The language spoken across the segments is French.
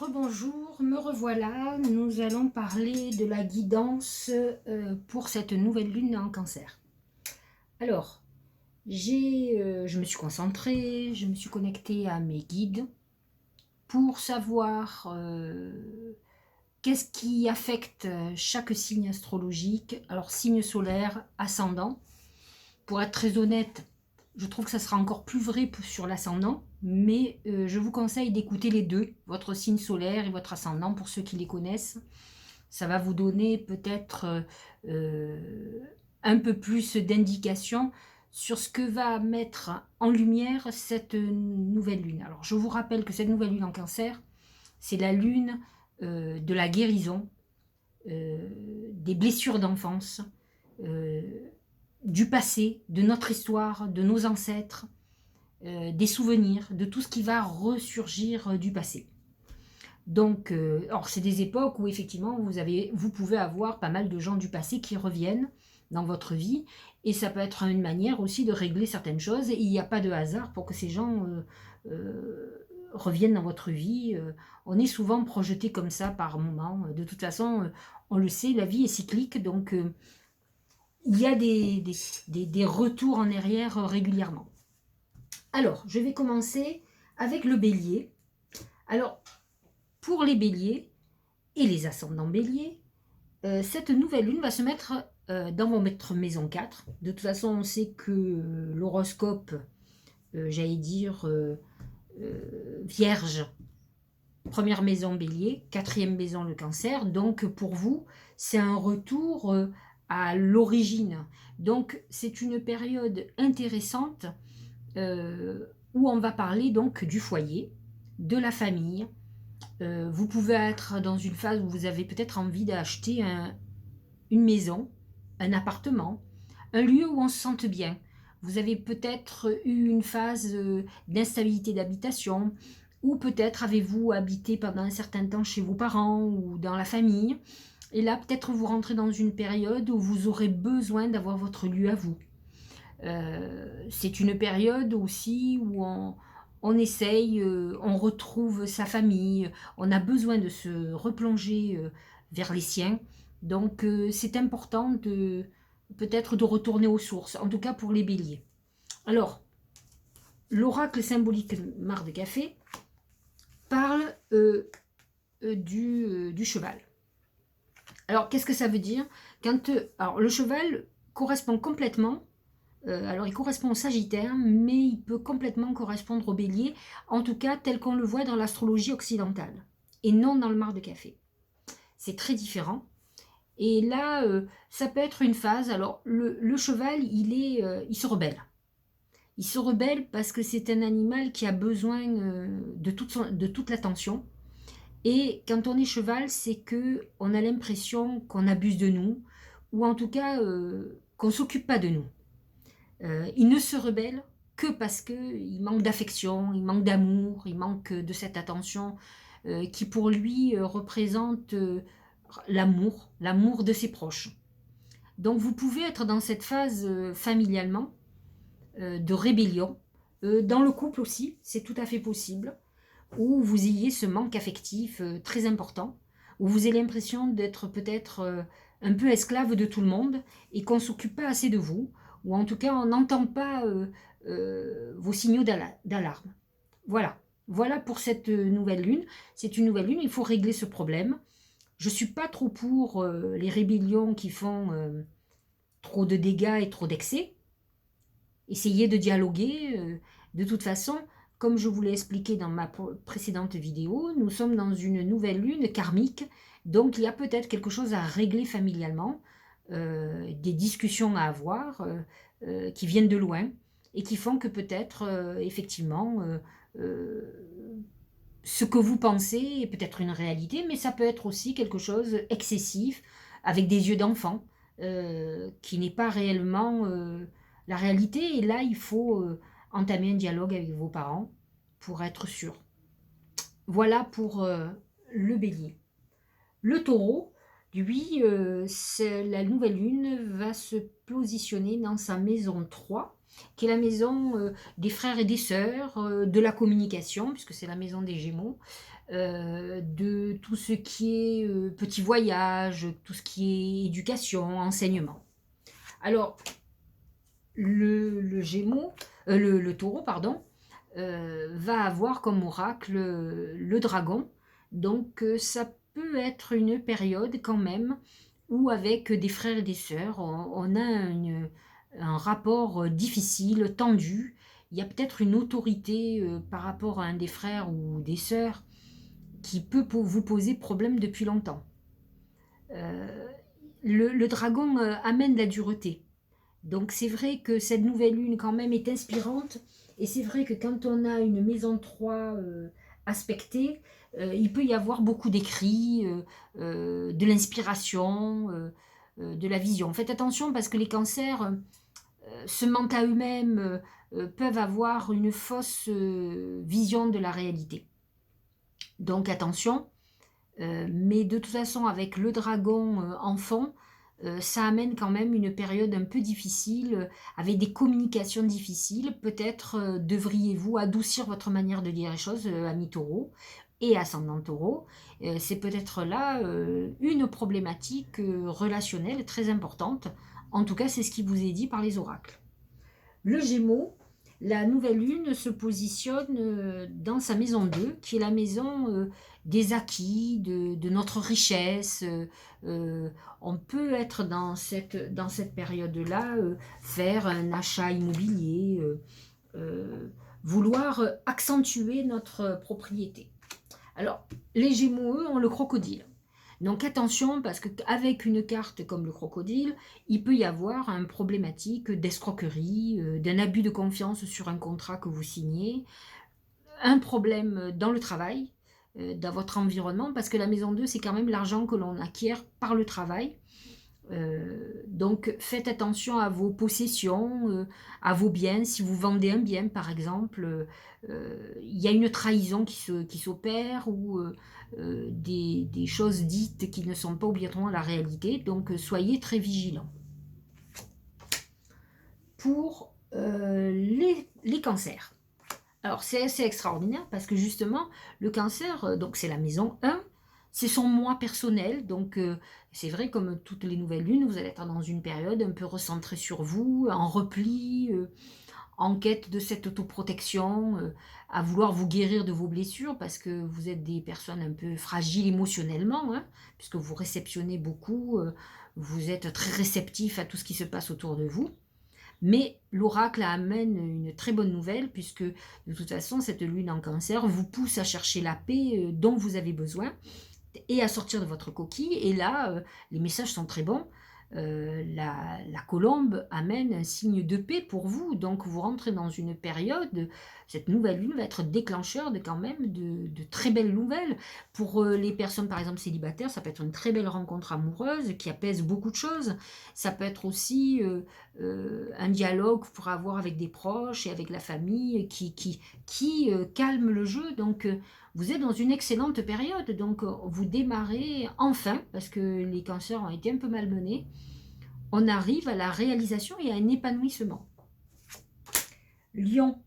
Rebonjour, me revoilà. Nous allons parler de la guidance pour cette nouvelle lune en Cancer. Alors, je me suis concentrée, je me suis connectée à mes guides pour savoir qu'est-ce qui affecte chaque signe astrologique. Alors, signe solaire, ascendant. Pour être très honnête, je trouve que ça sera encore plus vrai sur l'ascendant, mais je vous conseille d'écouter les deux, votre signe solaire et votre ascendant, pour ceux qui les connaissent. Ça va vous donner peut-être un peu plus d'indications sur ce que va mettre en lumière cette nouvelle lune. Alors, je vous rappelle que cette nouvelle lune en Cancer, c'est la lune de la guérison, des blessures d'enfance, euh, du passé, de notre histoire, de nos ancêtres, des souvenirs, de tout ce qui va ressurgir du passé. Donc, alors c'est des époques où effectivement vous pouvez avoir pas mal de gens du passé qui reviennent dans votre vie, et ça peut être une manière aussi de régler certaines choses. Et il n'y a pas de hasard pour que ces gens reviennent dans votre vie. On est souvent projeté comme ça par moments. De toute façon, on le sait, la vie est cyclique, donc il y a des retours en arrière régulièrement. Alors, je vais commencer avec le bélier. Alors, pour les béliers et les ascendants béliers, cette nouvelle lune va se mettre dans votre maison 4. De toute façon, on sait que l'horoscope, j'allais dire, vierge, première maison bélier, quatrième maison le cancer. Donc, pour vous, c'est un retour à l'origine. Donc, c'est une période intéressante où on va parler donc du foyer, de la famille. Vous pouvez être dans une phase où vous avez peut-être envie d'acheter une maison, un appartement, un lieu où on se sente bien. Vous avez peut-être eu une phase d'instabilité d'habitation, ou peut-être avez-vous habité pendant un certain temps chez vos parents ou dans la famille. Et là, peut-être vous rentrez dans une période où vous aurez besoin d'avoir votre lieu à vous. C'est une période aussi où on essaye, on retrouve sa famille, on a besoin de se replonger vers les siens. Donc c'est important peut-être de retourner aux sources, en tout cas pour les béliers. Alors, l'oracle symbolique Mar de Café parle du cheval. Alors, qu'est-ce que ça veut dire alors, le cheval correspond complètement. Alors, il correspond au Sagittaire, mais il peut complètement correspondre au Bélier, en tout cas tel qu'on le voit dans l'astrologie occidentale, et non dans le mar de café. C'est très différent. Et là, ça peut être une phase. Alors, le cheval, il se rebelle. Il se rebelle parce que c'est un animal qui a besoin de toute l'attention. Et quand on est cheval, c'est que on a l'impression qu'on abuse de nous, ou en tout cas qu'on ne s'occupe pas de nous. Il ne se rebelle que parce qu'il manque d'affection, il manque d'amour, il manque de cette attention qui pour lui représente l'amour de ses proches. Donc vous pouvez être dans cette phase familialement de rébellion, dans le couple aussi, c'est tout à fait possible, où vous ayez ce manque affectif très important, où vous avez l'impression d'être peut-être un peu esclave de tout le monde et qu'on ne s'occupe pas assez de vous, ou en tout cas on n'entend pas vos signaux d'alarme. Voilà. Voilà pour cette nouvelle lune. C'est une nouvelle lune, il faut régler ce problème. Je ne suis pas trop pour les rébellions qui font trop de dégâts et trop d'excès. Essayez de dialoguer. De toute façon, comme je vous l'ai expliqué dans ma précédente vidéo, nous sommes dans une nouvelle lune karmique, donc il y a peut-être quelque chose à régler familialement, des discussions à avoir qui viennent de loin et qui font que peut-être effectivement ce que vous pensez est peut-être une réalité, mais ça peut être aussi quelque chose excessif avec des yeux d'enfant qui n'est pas réellement la réalité. Et là, il faut entamer un dialogue avec vos parents pour être sûr. Voilà pour le bélier. Le taureau, Lui, la nouvelle lune va se positionner dans sa maison 3, qui est la maison des frères et des sœurs, de la communication, puisque c'est la maison des Gémeaux, de tout ce qui est petit voyage, tout ce qui est éducation, enseignement. Alors, le Gémeaux, le Taureau, pardon, va avoir comme oracle le dragon. Donc, ça peut être une période quand même où avec des frères et des sœurs, on a un rapport difficile, tendu. Il y a peut-être une autorité par rapport à un des frères ou des sœurs qui peut vous poser problème depuis longtemps. Euh, le dragon amène la dureté. Donc c'est vrai que cette nouvelle lune quand même est inspirante. Et c'est vrai que quand on a une maison 3 aspectée, il peut y avoir beaucoup d'écrits, de l'inspiration, de la vision. Faites attention parce que les cancers se mentent à eux-mêmes, peuvent avoir une fausse vision de la réalité. Donc attention, mais de toute façon, avec le dragon en fond, ça amène quand même une période un peu difficile, avec des communications difficiles. Peut-être devriez-vous adoucir votre manière de dire les choses, ami taureau et ascendant taureau. C'est peut-être là une problématique relationnelle très importante. En tout cas, c'est ce qui vous est dit par les oracles. Le Gémeaux, la nouvelle lune se positionne dans sa maison 2, qui est la maison des acquis, de notre richesse. On peut être dans cette période-là, faire un achat immobilier, vouloir accentuer notre propriété. Alors, les Gémeaux, eux, ont le crocodile. Donc attention, parce qu'avec une carte comme le crocodile, il peut y avoir une problématique d'escroquerie, d'un abus de confiance sur un contrat que vous signez, un problème dans le travail, dans votre environnement, parce que la maison 2, c'est quand même l'argent que l'on acquiert par le travail. Donc faites attention à vos possessions, à vos biens. Si vous vendez un bien, par exemple, il y a une trahison qui s'opère ou des choses dites qui ne sont pas obligatoirement la réalité. Donc soyez très vigilants. Pour les cancers. Alors c'est assez extraordinaire parce que justement, le cancer, donc c'est la maison 1, c'est son moi personnel. Donc c'est vrai, comme toutes les nouvelles lunes, vous allez être dans une période un peu recentrée sur vous, en repli, en quête de cette autoprotection, à vouloir vous guérir de vos blessures parce que vous êtes des personnes un peu fragiles émotionnellement, hein, puisque vous réceptionnez beaucoup, vous êtes très réceptif à tout ce qui se passe autour de vous. Mais l'oracle amène une très bonne nouvelle puisque de toute façon cette lune en cancer vous pousse à chercher la paix dont vous avez besoin et à sortir de votre coquille. Et là, les messages sont très bons. La colombe amène un signe de paix pour vous. Donc vous rentrez dans une période, cette nouvelle lune va être déclencheur de quand même de très belles nouvelles. Pour les personnes par exemple célibataires, ça peut être une très belle rencontre amoureuse qui apaise beaucoup de choses. Ça peut être aussi un dialogue pour avoir avec des proches et avec la famille qui calme le jeu. Donc vous êtes dans une excellente période, donc vous démarrez enfin, parce que les cancers ont été un peu malmenés, on arrive à la réalisation et à un épanouissement. Lion.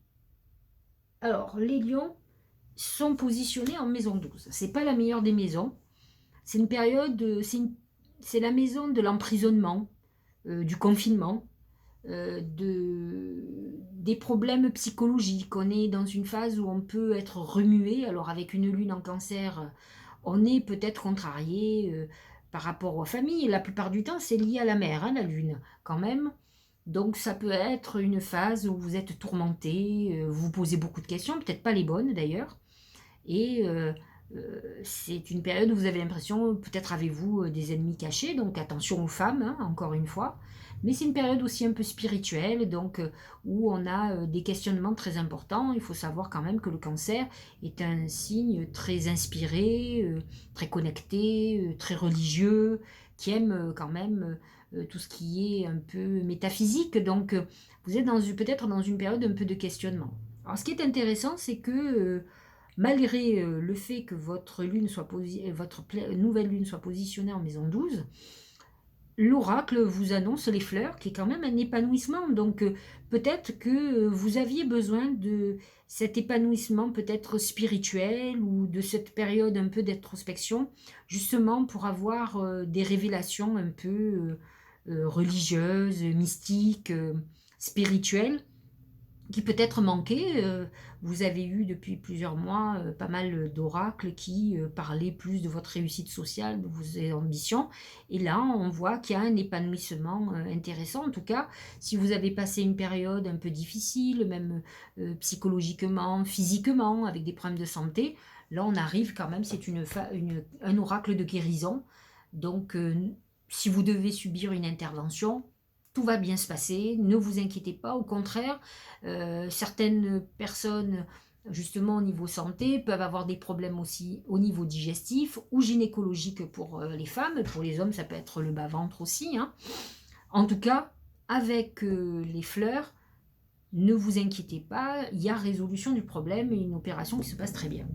Alors, les lions sont positionnés en maison 12. C'est pas la meilleure des maisons. C'est une période, c'est la maison de l'emprisonnement, du confinement, des problèmes psychologiques. On est dans une phase où on peut être remué. Alors avec une lune en cancer, on est peut-être contrarié par rapport aux familles. La plupart du temps, c'est lié à la mère, hein, la lune, quand même. Donc ça peut être une phase où vous êtes tourmenté, vous vous posez beaucoup de questions, peut-être pas les bonnes d'ailleurs. Et c'est une période où vous avez l'impression, peut-être avez-vous des ennemis cachés, donc attention aux femmes, hein, encore une fois. Mais c'est une période aussi un peu spirituelle, donc où on a des questionnements très importants. Il faut savoir quand même que le cancer est un signe très inspiré, très connecté, très religieux, qui aime quand même tout ce qui est un peu métaphysique. Donc vous êtes peut-être dans une période un peu de questionnement. Alors ce qui est intéressant, c'est que malgré le fait que votre nouvelle lune soit positionnée en maison 12, l'oracle vous annonce les fleurs, qui est quand même un épanouissement. Donc peut-être que vous aviez besoin de cet épanouissement peut-être spirituel ou de cette période un peu d'introspection, justement pour avoir des révélations un peu religieuses, mystiques, spirituelles, qui peut-être manquaient. Vous avez eu depuis plusieurs mois pas mal d'oracles qui parlaient plus de votre réussite sociale, de vos ambitions. Et là, on voit qu'il y a un épanouissement intéressant. En tout cas, si vous avez passé une période un peu difficile, même psychologiquement, physiquement, avec des problèmes de santé, là, on arrive quand même, c'est un oracle de guérison. Donc, si vous devez subir une intervention, tout va bien se passer, ne vous inquiétez pas, au contraire, certaines personnes, justement au niveau santé, peuvent avoir des problèmes aussi au niveau digestif ou gynécologique pour les femmes, pour les hommes ça peut être le bas-ventre aussi, hein. En tout cas, avec les fleurs, ne vous inquiétez pas, il y a résolution du problème et une opération qui se passe très bien.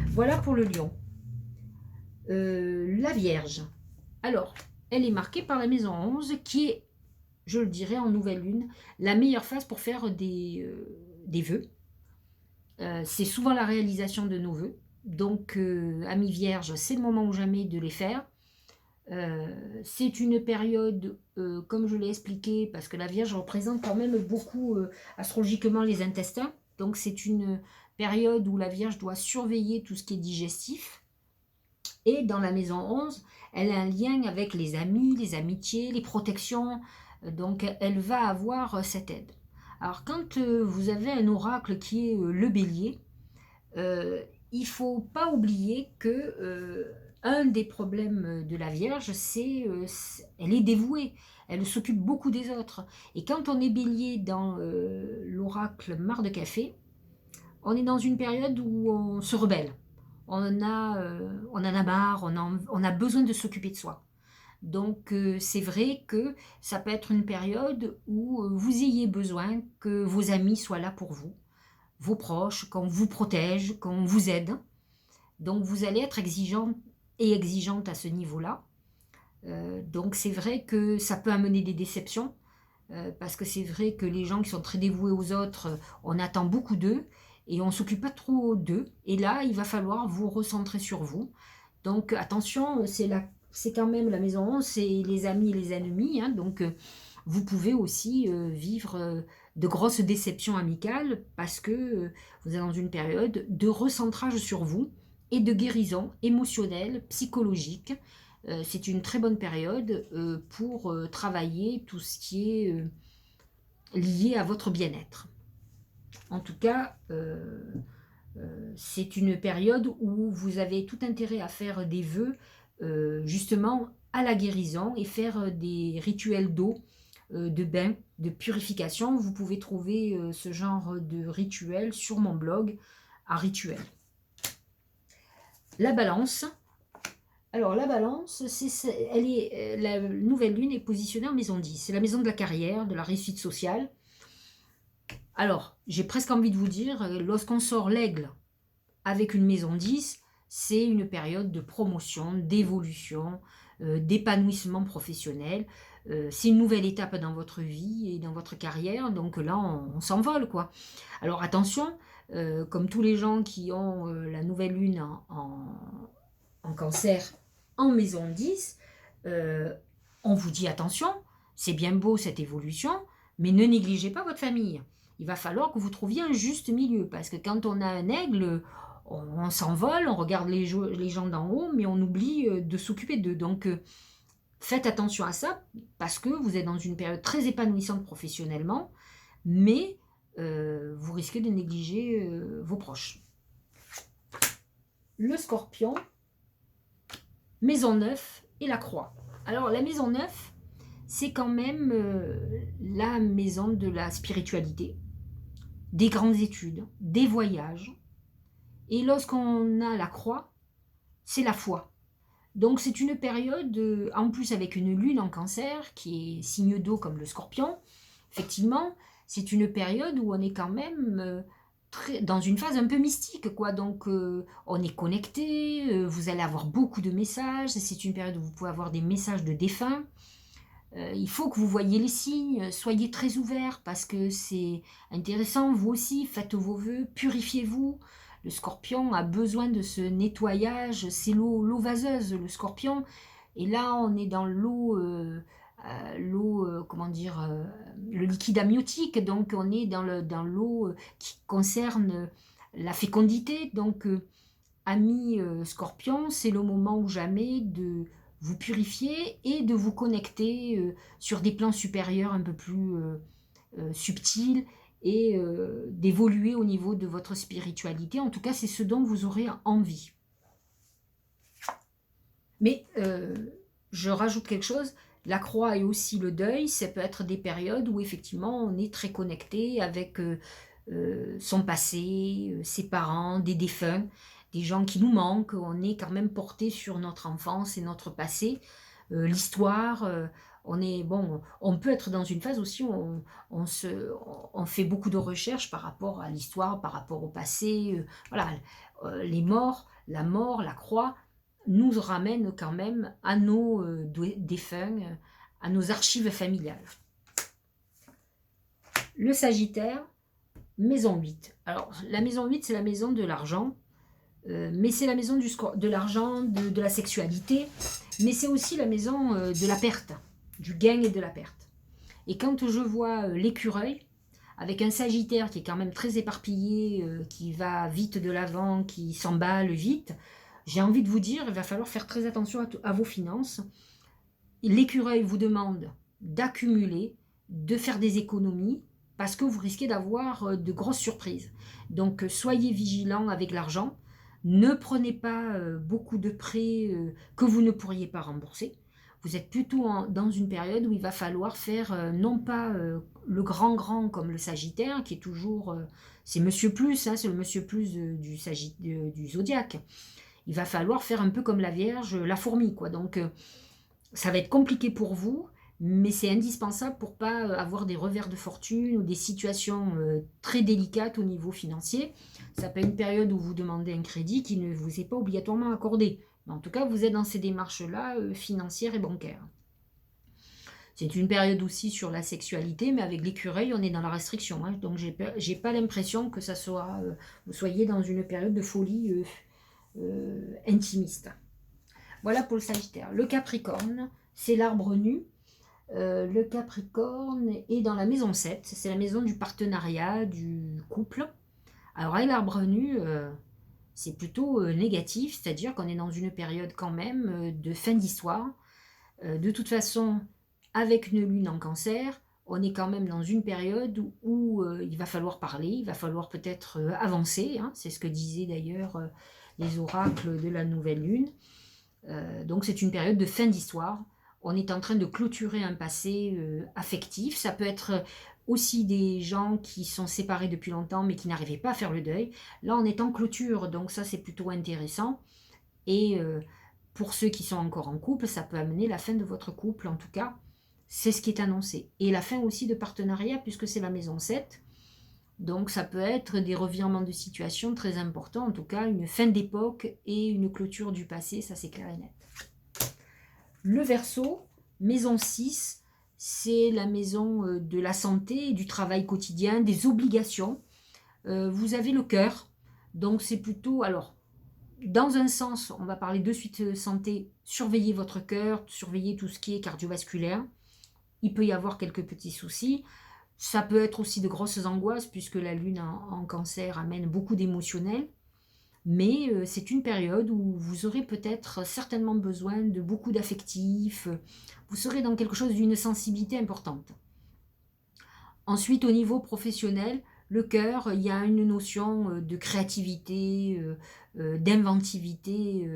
Voilà pour le lion. La Vierge, alors, elle est marquée par la maison 11 qui est, je le dirais en nouvelle lune, la meilleure phase pour faire des vœux. C'est souvent la réalisation de nos vœux. Donc, amis vierges, c'est le moment ou jamais de les faire. C'est une période, comme je l'ai expliqué, parce que la Vierge représente quand même beaucoup astrologiquement les intestins. Donc, c'est une période où la Vierge doit surveiller tout ce qui est digestif. Et dans la maison 11, elle a un lien avec les amis, les amitiés, les protections. Donc, elle va avoir cette aide. Alors, quand vous avez un oracle qui est le bélier, il ne faut pas oublier que un des problèmes de la Vierge, c'est elle est dévouée, elle s'occupe beaucoup des autres. Et quand on est bélier dans l'oracle Mar de Café, on est dans une période où on se rebelle. On en a marre, on a besoin de s'occuper de soi. Donc c'est vrai que ça peut être une période où vous ayez besoin que vos amis soient là pour vous, vos proches, qu'on vous protège, qu'on vous aide. Donc vous allez être exigeant et exigeante à ce niveau-là. Donc c'est vrai que ça peut amener des déceptions, parce que c'est vrai que les gens qui sont très dévoués aux autres, on attend beaucoup d'eux et on ne s'occupe pas trop d'eux. Et là, il va falloir vous recentrer sur vous. Donc attention, c'est quand même la maison 11, c'est les amis et les ennemis, hein, donc vous pouvez aussi vivre de grosses déceptions amicales parce que vous êtes dans une période de recentrage sur vous et de guérison émotionnelle, psychologique. C'est une très bonne période pour travailler tout ce qui est lié à votre bien-être. En tout cas, c'est une période où vous avez tout intérêt à faire des vœux justement à la guérison et faire des rituels d'eau, de bain, de purification. Vous pouvez trouver ce genre de rituel sur mon blog à Rituel. La Balance. Alors la Balance, la nouvelle lune est positionnée en maison 10. C'est la maison de la carrière, de la réussite sociale. Alors, j'ai presque envie de vous dire, lorsqu'on sort l'aigle avec une maison 10, c'est une période de promotion, d'évolution, d'épanouissement professionnel. C'est une nouvelle étape dans votre vie et dans votre carrière, donc là, on s'envole, quoi. Alors attention, comme tous les gens qui ont la nouvelle lune en cancer en maison 10, on vous dit attention, c'est bien beau cette évolution, mais ne négligez pas votre famille. Il va falloir que vous trouviez un juste milieu, parce que quand on a un aigle, on s'envole, on regarde les gens d'en haut, mais on oublie de s'occuper d'eux. Donc faites attention à ça, parce que vous êtes dans une période très épanouissante professionnellement, mais vous risquez de négliger vos proches. Le Scorpion, maison 9 et la Croix. Alors la maison 9, c'est quand même la maison de la spiritualité, des grandes études, des voyages. Et lorsqu'on a la croix, c'est la foi. Donc c'est une période, en plus avec une lune en cancer, qui est signe d'eau comme le Scorpion, effectivement, c'est une période où on est quand même dans une phase un peu mystique, quoi. Donc, on est connecté, vous allez avoir beaucoup de messages. C'est une période où vous pouvez avoir des messages de défunts. Il faut que vous voyiez les signes, soyez très ouverts parce que c'est intéressant. Vous aussi, faites vos vœux, purifiez-vous. Le scorpion a besoin de ce nettoyage. C'est l'eau vaseuse, le scorpion. Et là, on est dans comment dire, le liquide amniotique. Donc, on est dans l'eau qui concerne la fécondité. Donc, ami scorpion, c'est le moment ou jamais de vous purifier et de vous connecter sur des plans supérieurs un peu plus subtils et d'évoluer au niveau de votre spiritualité. En tout cas, c'est ce dont vous aurez envie. Mais je rajoute quelque chose, la croix et aussi le deuil, ça peut être des périodes où effectivement on est très connecté avec son passé, ses parents, des défunts, des gens qui nous manquent, on est quand même porté sur notre enfance et notre passé, l'histoire, on peut être dans une phase aussi où on fait beaucoup de recherches par rapport à l'histoire, par rapport au passé, voilà, les morts, la mort, la croix, nous ramène quand même à nos défunts, à nos archives familiales. Le Sagittaire, maison 8. Alors, la maison 8, c'est la maison de l'argent, mais c'est la maison de l'argent, de la sexualité, mais c'est aussi la maison de la perte, du gain et de la perte. Et quand je vois l'écureuil, avec un Sagittaire qui est quand même très éparpillé, qui va vite de l'avant, qui s'emballe vite, j'ai envie de vous dire, il va falloir faire très attention à vos finances. L'écureuil vous demande d'accumuler, de faire des économies, parce que vous risquez d'avoir de grosses surprises. Donc soyez vigilants avec l'argent, ne prenez pas beaucoup de prêts que vous ne pourriez pas rembourser. Vous êtes plutôt dans une période où il va falloir faire non pas le grand comme le Sagittaire, qui est toujours, c'est Monsieur Plus, hein, c'est le Monsieur Plus du zodiaque. Il va falloir faire un peu comme la Vierge, la fourmi, quoi. Donc, ça va être compliqué pour vous, mais c'est indispensable pour pas avoir des revers de fortune ou des situations très délicates au niveau financier. Ça peut être une période où vous demandez un crédit qui ne vous est pas obligatoirement accordé. Mais en tout cas, vous êtes dans ces démarches-là financières et bancaires. C'est une période aussi sur la sexualité, mais avec l'écureuil, on est dans la restriction. Hein. Donc, j'ai pas l'impression que ça soit, vous soyez dans une période de folie intimiste. Voilà pour le Sagittaire. Le Capricorne, c'est l'arbre nu. Le Capricorne est dans la maison 7. C'est la maison du partenariat, du couple. Alors, avec l'arbre nu, c'est plutôt négatif, c'est-à-dire qu'on est dans une période quand même de fin d'histoire. De toute façon, avec une lune en Cancer, on est quand même dans une période où il va falloir parler, il va falloir peut-être avancer. Hein, c'est ce que disaient d'ailleurs les oracles de la nouvelle lune. Donc c'est une période de fin d'histoire. On est en train de clôturer un passé affectif. Ça peut être aussi des gens qui sont séparés depuis longtemps mais qui n'arrivaient pas à faire le deuil. Là on est en clôture, donc ça c'est plutôt intéressant. Et pour ceux qui sont encore en couple, ça peut amener la fin de votre couple en tout cas. C'est ce qui est annoncé. Et la fin aussi de partenariat puisque c'est la maison 7. Donc ça peut être des revirements de situation très importants, en tout cas une fin d'époque et une clôture du passé, ça c'est clair et net. Le Verseau, maison 6, c'est la maison de la santé, du travail quotidien, des obligations. Vous avez le cœur, donc c'est plutôt, alors, dans un sens, on va parler de suite santé, surveillez votre cœur, surveillez tout ce qui est cardiovasculaire. Il peut y avoir quelques petits soucis. Ça peut être aussi de grosses angoisses puisque la lune en Cancer amène beaucoup d'émotionnel. Mais c'est une période où vous aurez peut-être certainement besoin de beaucoup d'affectifs. Vous serez dans quelque chose d'une sensibilité importante. Ensuite, au niveau professionnel, le cœur, il y a une notion de créativité, d'inventivité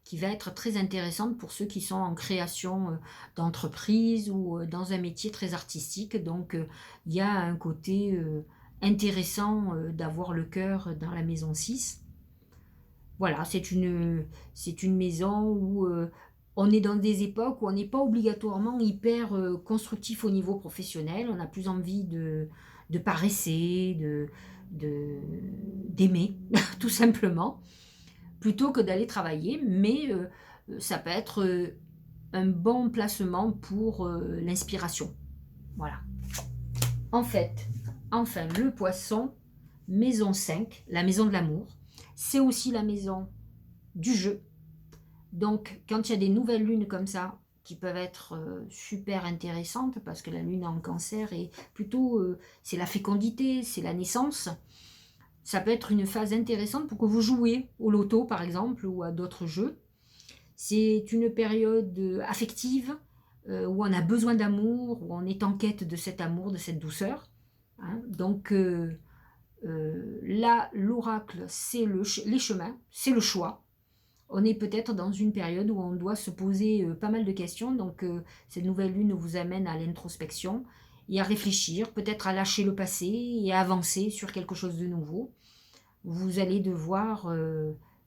qui va être très intéressante pour ceux qui sont en création d'entreprise ou dans un métier très artistique. Donc, il y a un côté intéressant d'avoir le cœur dans la maison 6. Voilà, c'est une maison où on est dans des époques où on n'est pas obligatoirement hyper constructif au niveau professionnel. On a plus envie de paresser, d'aimer, tout simplement, plutôt que d'aller travailler, mais ça peut être un bon placement pour l'inspiration. Voilà. En fait, enfin, le poisson, maison 5, la maison de l'amour, c'est aussi la maison du jeu. Donc, quand il y a des nouvelles lunes comme ça, qui peuvent être super intéressantes, parce que la lune en cancer est plutôt, c'est la fécondité, c'est la naissance, ça peut être une phase intéressante pour que vous jouiez au loto, par exemple, ou à d'autres jeux. C'est une période affective, où on a besoin d'amour, où on est en quête de cet amour, de cette douceur. Hein. Donc là, l'oracle, c'est les chemins, c'est le choix. On est peut-être dans une période où on doit se poser pas mal de questions. Donc cette nouvelle lune vous amène à l'introspection et à réfléchir, peut-être à lâcher le passé et à avancer sur quelque chose de nouveau. Vous allez devoir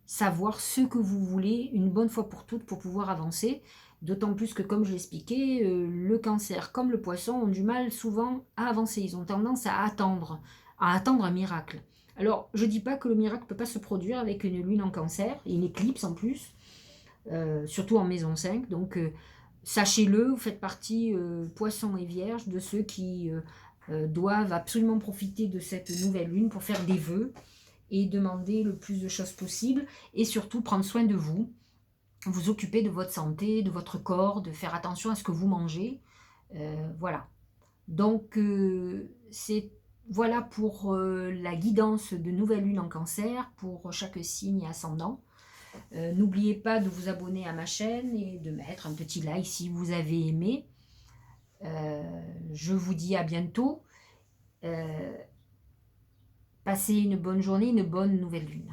savoir ce que vous voulez une bonne fois pour toutes pour pouvoir avancer. D'autant plus que, comme je l'expliquais, le cancer comme le poisson ont du mal souvent à avancer. Ils ont tendance à attendre un miracle. Alors, je ne dis pas que le miracle ne peut pas se produire avec une lune en cancer, et une éclipse en plus, surtout en maison 5. Donc, sachez-le, vous faites partie, poisson et vierge, de ceux qui doivent absolument profiter de cette nouvelle lune pour faire des vœux et demander le plus de choses possible, et surtout prendre soin de vous, vous occuper de votre santé, de votre corps, de faire attention à ce que vous mangez. Voilà. Donc, voilà pour la guidance de nouvelle lune en cancer, pour chaque signe et ascendant. N'oubliez pas de vous abonner à ma chaîne et de mettre un petit like si vous avez aimé. Je vous dis à bientôt. Passez une bonne journée, une bonne nouvelle lune.